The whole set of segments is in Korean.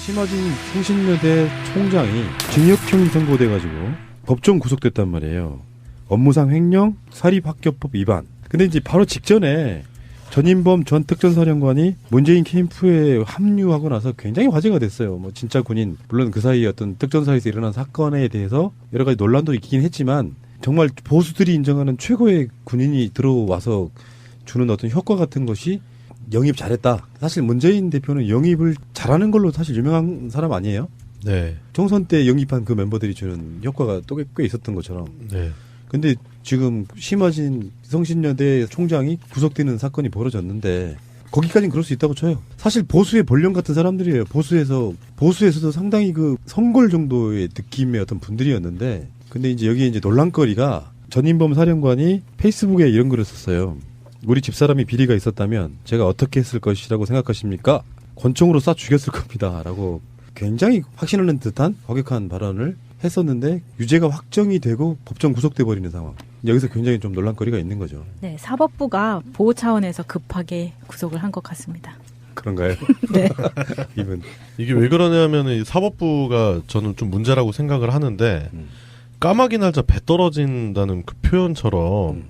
심화진 성신여대 총장이 징역형이 선고돼가지고 법정 구속됐단 말이에요. 업무상 횡령, 사립학교법 위반. 근데 이제 바로 직전에 전인범 전 특전사령관이 문재인 캠프에 합류하고 나서 굉장히 화제가 됐어요. 뭐 진짜 군인, 물론 그 사이에 어떤 특전사에서 일어난 사건에 대해서 여러 가지 논란도 있긴 했지만 정말 보수들이 인정하는 최고의 군인이 들어와서 주는 어떤 효과 같은 것이 영입 잘했다. 사실 문재인 대표는 영입을 잘하는 걸로 사실 유명한 사람 아니에요? 네. 총선 때 영입한 그 멤버들이 주는 효과가 또 꽤 있었던 것처럼. 네. 근데 지금 심화진 성신여대 총장이 구속되는 사건이 벌어졌는데 거기까지는 그럴 수 있다고 쳐요. 사실 보수의 본령 같은 사람들이에요. 보수에서도 상당히 그 성골 정도의 느낌의 어떤 분들이었는데 근데 이제 여기에 이제 논란거리가 전인범 사령관이 페이스북에 이런 글을 썼어요. 우리 집사람이 비리가 있었다면 제가 어떻게 했을 것이라고 생각하십니까? 권총으로 쏴 죽였을 겁니다. 라고 굉장히 확신하는 듯한 과격한 발언을 했었는데 유죄가 확정이 되고 법정 구속돼 버리는 상황. 여기서 굉장히 좀 논란거리가 있는 거죠. 네, 사법부가 보호 차원에서 급하게 구속을 한 것 같습니다. 그런가요? 네. 이게 왜 그러냐면 사법부가 저는 좀 문제라고 생각을 하는데 까마귀 날자 배 떨어진다는 그 표현처럼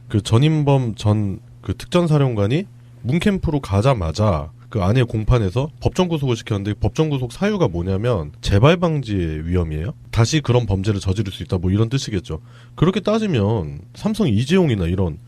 그 전인범 전 그 특전사령관이 문캠프로 가자마자 그 안에 공판에서 법정 구속을 시켰는데 법정 구속 사유가 뭐냐면 재발 방지의 위험이에요. 다시 그런 범죄를 저지를 수 있다 뭐 이런 뜻이겠죠. 그렇게 따지면 삼성 이재용이나 이런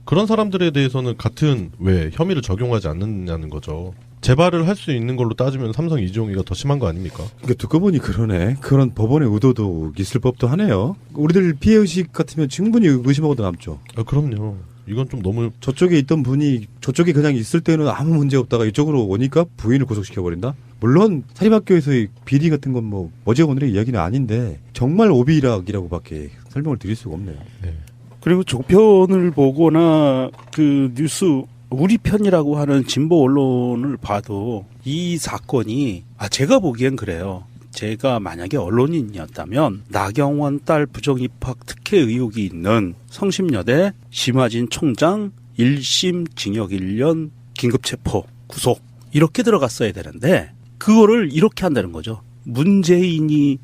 그런 사람들에 대해서는 같은 왜 혐의를 적용하지 않느냐는 거죠. 재발을 할 수 있는 걸로 따지면 삼성 이재용이가 더 심한 거 아닙니까? 그러니까 듣고 보니 그러네. 그런 법원의 의도도 있을 법도 하네요. 우리들 피해의식 같으면 충분히 의심하고도 남죠. 아, 그럼요. 이건 좀 너무 저쪽에 있던 분이 저쪽에 그냥 있을 때는 아무 문제 없다가 이쪽으로 오니까 부인을 구속시켜버린다? 물론 사립학교에서의 비리 같은 건 뭐 어제 오늘의 이야기는 아닌데 정말 오비락이라고밖에 설명을 드릴 수가 없네요. 네. 그리고 종편을 보거나 그 뉴스 우리 편이라고 하는 진보 언론을 봐도 이 사건이 제가 보기엔 그래요. 제가 만약에 언론인이었다면 나경원 딸 부정입학 특혜 의혹이 있는 성심여대 심화진 총장 1심 징역 1년 긴급체포 구속 이렇게 들어갔어야 되는데 그거를 이렇게 한다는 거죠. 문재인이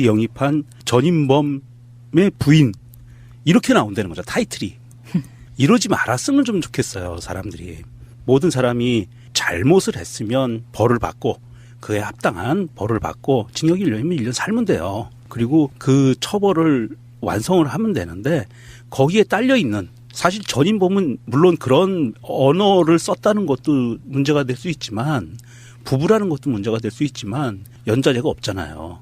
영입한 전인범의 부인 이렇게 나온다는 거죠. 타이틀이. 이러지 말았으면 좀 좋겠어요. 사람들이. 모든 사람이 잘못을 했으면 벌을 받고 그에 합당한 벌을 받고 징역 1년이면 1년 살면 돼요. 그리고 그 처벌을 완성을 하면 되는데 거기에 딸려 있는 사실 전인범은 물론 그런 언어를 썼다는 것도 문제가 될 수 있지만 부부라는 것도 문제가 될 수 있지만 연좌제가 없잖아요.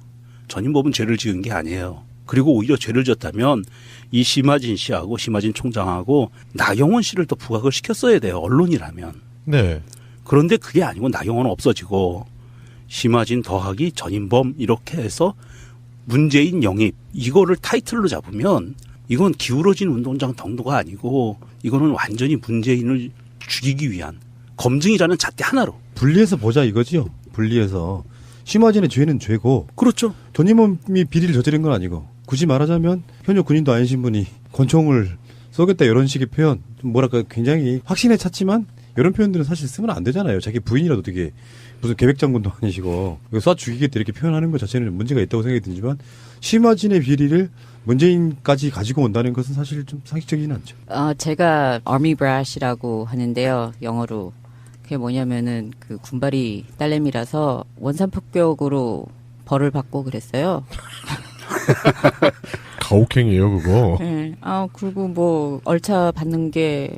전인범은 죄를 지은 게 아니에요. 그리고 오히려 죄를 졌다면 이 심화진 씨하고 심화진 총장하고 나경원 씨를 더 부각을 시켰어야 돼요. 언론이라면. 네. 그런데 그게 아니고 나경원은 없어지고 심화진 더하기 전인범 이렇게 해서 문재인 영입 이거를 타이틀로 잡으면 이건 기울어진 운동장 정도가 아니고 이거는 완전히 문재인을 죽이기 위한 검증이라는 잣대 하나로. 분리해서 보자 이거지요. 분리해서. 심화진의 죄는 죄고. 그렇죠. 전인범이 비리를 저지른 건 아니고. 굳이 말하자면 현역 군인도 아니신 분이 권총을 쏘겠다 이런 식의 표현. 좀 뭐랄까 굉장히 확신에 찼지만 이런 표현들은 사실 쓰면 안 되잖아요. 자기 부인이라도 되게 무슨 계백장군도 아니시고 쏴 죽이겠다 이렇게 표현하는 것 자체는 문제가 있다고 생각이 들지만 심화진의 비리를 문재인까지 가지고 온다는 것은 사실 좀 상식적이진 않죠. 제가 Army Brash이라고 하는데요. 영어로. 그게 뭐냐면은 그 군발이 딸내미라서 원산폭격으로 벌을 받고 그랬어요. 가혹행이에요 그거. 네. 그리고 뭐 얼차 받는 게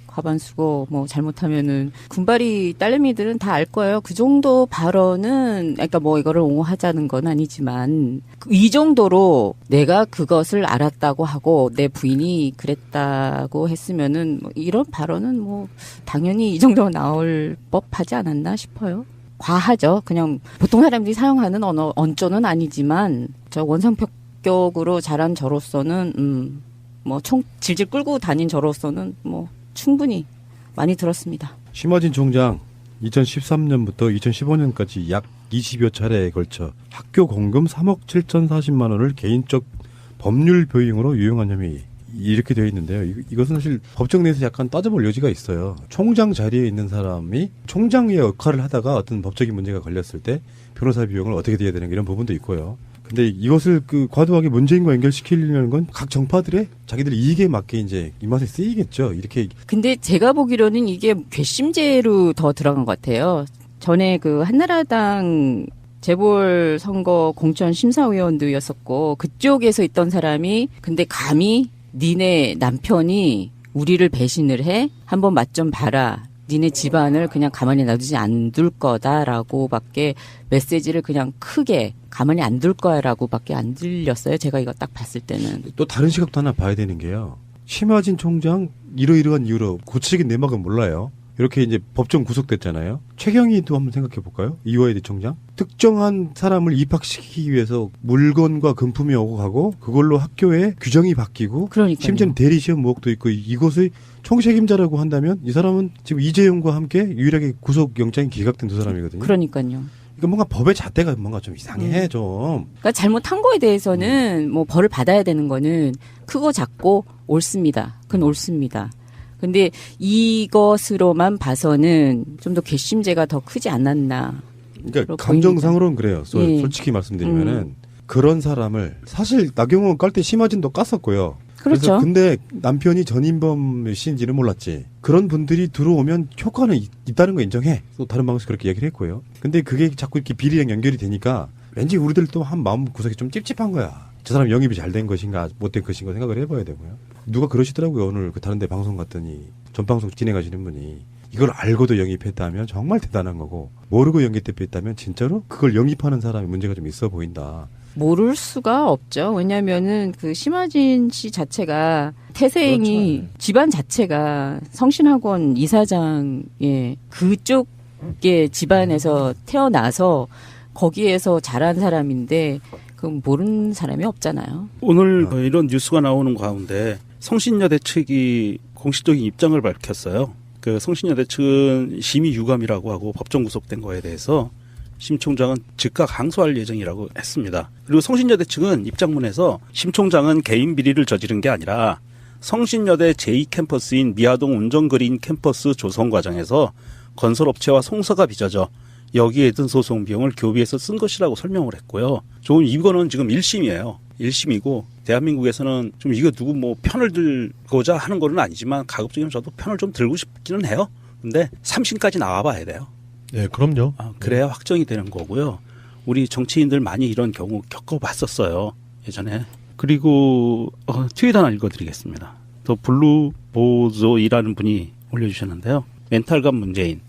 과반수고 뭐 잘못하면은 군발이 딸내미들은 다 알 거예요. 그 정도 발언은 그러니까 뭐 이거를 옹호하자는 건 아니지만 이 정도로 내가 그것을 알았다고 하고 내 부인이 그랬다고 했으면은 뭐 이런 발언은 뭐 당연히 이 정도 나올 법하지 않았나 싶어요. 과하죠. 그냥 보통 사람들이 사용하는 언조는 아니지만 저 원성폭격으로 자란 저로서는 뭐 총 질질 끌고 다닌 저로서는 뭐 충분히 많이 들었습니다. 심화진 총장 2013년부터 2015년까지 약 20여 차례에 걸쳐 학교 공금 3억 7,040만 원을 개인적 법률 교육으로 유용한 혐의 이렇게 되어 있는데요. 이것은 사실 법정 내에서 약간 따져볼 여지가 있어요. 총장 자리에 있는 사람이 총장의 역할을 하다가 어떤 법적인 문제가 걸렸을 때 변호사 비용을 어떻게 대야 되는 이런 부분도 있고요. 근데 이것을 과도하게 문재인과 연결시키려는 건 각 정파들의 자기들의 이익에 맞게 이제 입맛에 쓰이겠죠. 이렇게. 근데 제가 보기로는 이게 괘씸죄로 더 들어간 것 같아요. 전에 한나라당 재보궐선거 공천 심사위원도였었고 그쪽에서 있던 사람이 근데 감히 니네 남편이 우리를 배신을 해? 한번 맛 좀 봐라. 니네 집안을 그냥 가만히 놔두지 않을 거다라고밖에 메시지를 그냥 크게 가만히 안 둘 거야라고밖에 안 들렸어요. 제가 이거 딱 봤을 때는. 또 다른 시각도 하나 봐야 되는 게요. 심화진 총장 이러이러한 이유로 구체적인 내막은 몰라요. 이렇게 이제 법정 구속됐잖아요. 최경희도 한번 생각해 볼까요? 이화여대 총장. 특정한 사람을 입학시키기 위해서 물건과 금품이 오고 가고 그걸로 학교에 규정이 바뀌고 그러니까요. 심지어는 대리 시험 의혹도 있고 이것의 총책임자라고 한다면 이 사람은 지금 이재용과 함께 유일하게 구속영장이 기각된 두 사람이거든요. 그러니까요. 그러니까 뭔가 법의 잣대가 뭔가 좀 이상해 좀. 그러니까 잘못한 거에 대해서는 뭐 벌을 받아야 되는 거는 크고 작고 옳습니다. 그건 옳습니다. 근데 이것으로만 봐서는 좀 더 괘씸죄가 더 크지 않았나. 그러니까 감정상으로는 그래요. 예. 솔직히 말씀드리면은 그런 사람을 사실 나경원 깔 때 심화진도 깠었고요. 그렇죠. 근데 남편이 전인범 씨인지는 몰랐지. 그런 분들이 들어오면 효과는 있다는 거 인정해. 또 다른 방송에서 그렇게 얘기를 했고요. 근데 그게 자꾸 이렇게 비리랑 연결이 되니까 왠지 우리들도 한 마음 구석이 좀 찝찝한 거야. 저 사람 영입이 잘 된 것인가 못된 것인가 생각을 해봐야 되고요. 누가 그러시더라고요. 오늘 다른 데 방송 갔더니 전방송 진행하시는 분이 이걸 알고도 영입했다면 정말 대단한 거고 모르고 영입했다면 진짜로 그걸 영입하는 사람이 문제가 좀 있어 보인다. 모를 수가 없죠. 왜냐면은 심화진 씨 자체가 태생이 그렇죠. 집안 자체가 성신학원 이사장의 그쪽의 집안에서 태어나서 거기에서 자란 사람인데 그럼 모르는 사람이 없잖아요. 오늘 이런 뉴스가 나오는 가운데 성신여대 측이 공식적인 입장을 밝혔어요. 그 성신여대 측은 심의 유감이라고 하고 법정 구속된 거에 대해서 심 총장은 즉각 항소할 예정이라고 했습니다. 그리고 성신여대 측은 입장문에서 심 총장은 개인 비리를 저지른 게 아니라 성신여대 제2캠퍼스인 미아동 운정그린 캠퍼스 조성 과정에서 건설업체와 송사가 빚어져 여기에 든 소송 비용을 교비해서 쓴 것이라고 설명을 했고요. 좀 이거는 지금 1심이에요. 1심이고 대한민국에서는 좀 이거 누구 편을 들고자 하는 거는 아니지만 가급적이면 저도 편을 좀 들고 싶기는 해요. 근데 3심까지 나와봐야 돼요. 네, 그럼요. 그래야 확정이 되는 거고요. 우리 정치인들 많이 이런 경우 겪어봤었어요. 예전에. 그리고 트윗 하나 읽어드리겠습니다. 더 블루보조이라는 분이 올려주셨는데요. 멘탈감 문재인.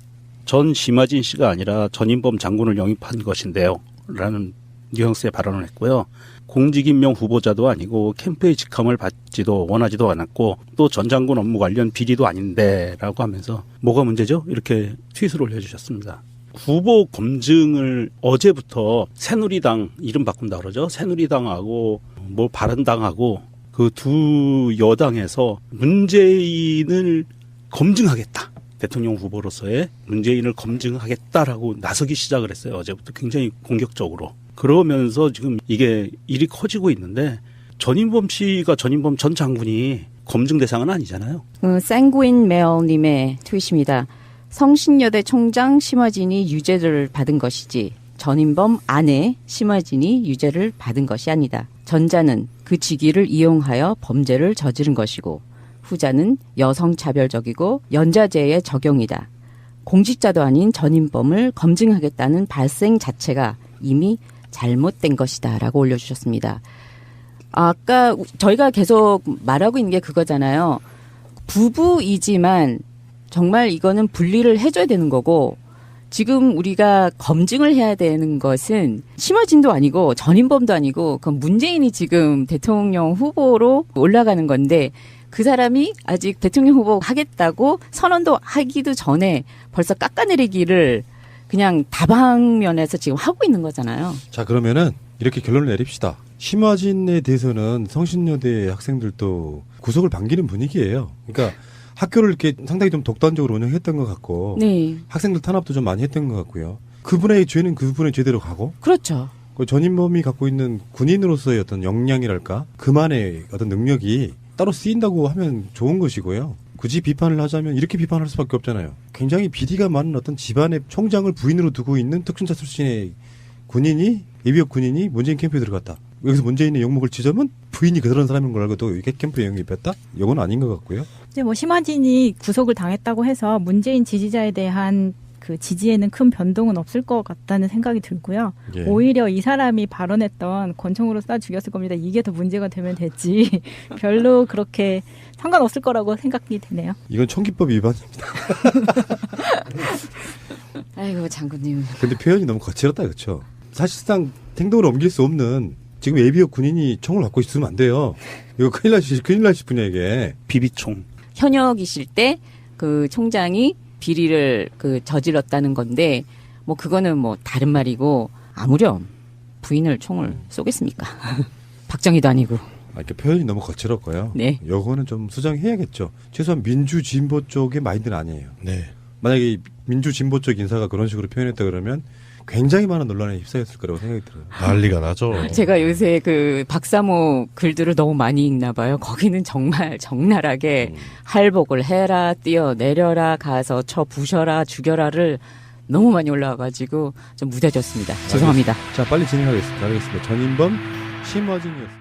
전 심화진 씨가 아니라 전인범 장군을 영입한 것인데요. 라는 뉘앙스의 발언을 했고요. 공직임명 후보자도 아니고 캠프의 직함을 받지도 원하지도 않았고 또 전 장군 업무 관련 비리도 아닌데 라고 하면서 뭐가 문제죠? 이렇게 트윗을 올려주셨습니다. 후보 검증을 어제부터 새누리당 이름 바꾼다 그러죠. 새누리당하고 바른당하고 그 두 여당에서 문재인을 검증하겠다. 대통령 후보로서의 문재인을 검증하겠다라고 나서기 시작을 했어요. 어제부터 굉장히 공격적으로. 그러면서 지금 이게 일이 커지고 있는데 전인범 씨가 전인범 전 장군이 검증 대상은 아니잖아요. 샌구인 메어님의 트윗입니다. 성신여대 총장 심화진이 유죄를 받은 것이지 전인범 아내 심화진이 유죄를 받은 것이 아니다. 전자는 그 직위를 이용하여 범죄를 저지른 것이고 후자는 여성차별적이고 연좌제의 적용이다. 공직자도 아닌 전인범을 검증하겠다는 발생 자체가 이미 잘못된 것이다 라고 올려주셨습니다. 아까 저희가 계속 말하고 있는 게 그거잖아요. 부부이지만 정말 이거는 분리를 해줘야 되는 거고 지금 우리가 검증을 해야 되는 것은 심화진도 아니고 전인범도 아니고 그건 문재인이 지금 대통령 후보로 올라가는 건데 그 사람이 아직 대통령 후보 하겠다고 선언도 하기도 전에 벌써 깎아내리기를 그냥 다방면에서 지금 하고 있는 거잖아요. 자, 그러면은 이렇게 결론을 내립시다. 심화진에 대해서는 성신여대 학생들도 구속을 반기는 분위기예요. 그러니까 학교를 이렇게 상당히 좀 독단적으로 운영했던 것 같고 네. 학생들 탄압도 좀 많이 했던 것 같고요. 그분의 죄는 그분의 죄대로 가고 그렇죠. 전인범이 갖고 있는 군인으로서의 어떤 역량이랄까 그만의 어떤 능력이 따로 쓰인다고 하면 좋은 것이고요. 굳이 비판을 하자면 이렇게 비판할 수밖에 없잖아요. 굉장히 비리가 많은 어떤 집안의 총장을 부인으로 두고 있는 특전사 출신의 군인이 예비역 군인이 문재인 캠프에 들어갔다. 여기서 문재인의 욕먹을 지점은 부인이 그런 사람인 걸 알고도 이게 캠프에 영입했다? 이건 아닌 것 같고요. 이제 뭐 심화진이 구속을 당했다고 해서 문재인 지지자에 대한 그 지지에는 큰 변동은 없을 것 같다는 생각이 들고요. 예. 오히려 이 사람이 발언했던 권총으로 쏴 죽였을 겁니다. 이게 더 문제가 되면 됐지. 별로 그렇게 상관없을 거라고 생각이 되네요. 이건 총기법 위반입니다. 아이고 장군님. 근데 표현이 너무 거칠었다, 그렇죠? 사실상 행동으로 옮길 수 없는 지금 예비역 군인이 총을 갖고 있으면 안 돼요. 이거 큰일 나실 분야 이게. 비비총. 현역이실 때 그 총장이 비리를 그 저질렀다는 건데 뭐 그거는 뭐 다른 말이고 아무렴 부인을 총을 쏘겠습니까? 박정희도 아니고. 이렇게 표현이 너무 거칠었고요. 네. 요거는 좀 수정해야겠죠. 최소한 민주 진보 쪽의 마인드는 아니에요. 네. 만약에 민주 진보 쪽 인사가 그런 식으로 표현했다 그러면 굉장히 많은 논란에 휩싸였을 거라고 생각이 들어요. 난리가 나죠. 제가 요새 그 박사모 글들을 너무 많이 읽나 봐요. 거기는 정말 적나라하게 할복을 해라, 뛰어내려라, 가서 쳐 부셔라, 죽여라를 너무 많이 올라와가지고 좀 무뎌졌습니다. 죄송합니다. 자, 빨리 진행하겠습니다. 전인범, 심화진이었습니다.